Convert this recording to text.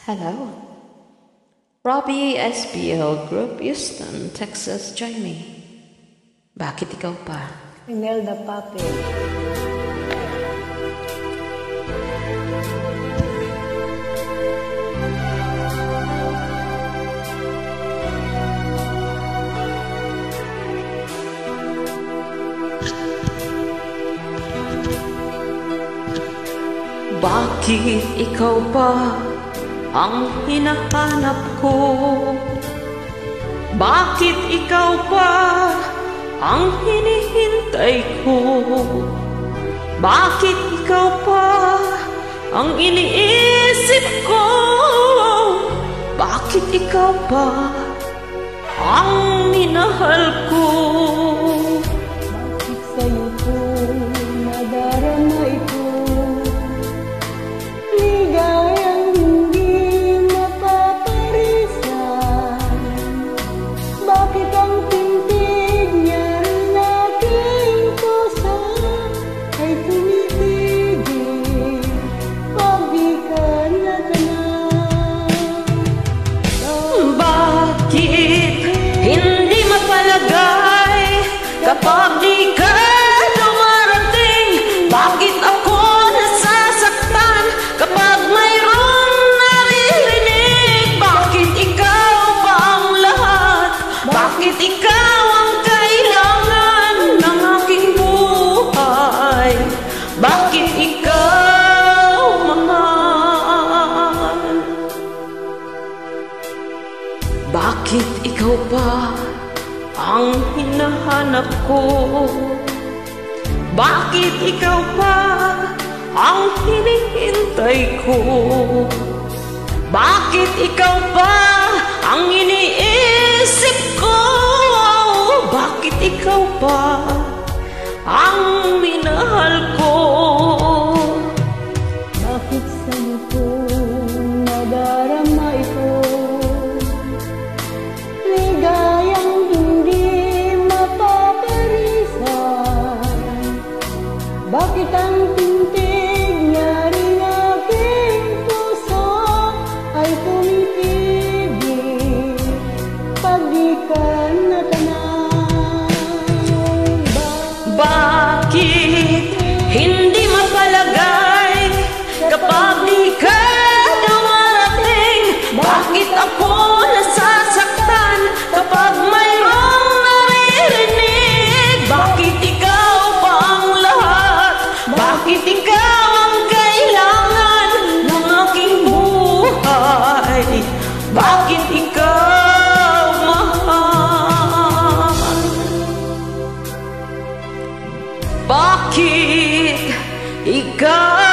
Hello. Robbie SBL Group, Houston, Texas, join me. Bakit ikaw pa? Imelda Pape. Bakit ikaw pa ang hinahanap ko? Bakit ikaw pa ang hinihintay ko? Bakit ikaw pa ang iniisip ko? Bakit ikaw pa ang minahal ko? Bakit sa'yo ko nadarama ito? Ligayang hindi mapaparisan. Bakit ang tintig niya rin aking puso ay tumitigil pag di ka natanang? Bakit hindi mapalagay kapag di ka dumarating? Bakit ako nasasaktan kapag mayroong naririnig? Bakit ikaw pa ang lahat? Bakit ikaw ang kailangan ng aking buhay? Bakit ikaw mahal? Bakit ikaw pa ang hinahanap ko? Bakit ikaw pa ang hinihintay ko? Bakit ikaw pa ang iniisip ko? Bakit ikaw pa ang minahal ko? Bakit sa'yo ko nadarama ito? Ligayang hindi mapaparisan. Bakit ang tintig niya rin aking puso ay tumitigil pag di ka natanang? Bakit hindi mapalagay kapag di ka dumarating? Bakit ako nasasaktan kapag mayroong naririnig? Bakit ikaw pa ang lahat? Bakit ikaw ang kailangan ng aking buhay? Bakit ikaw mahal? Bakit ikaw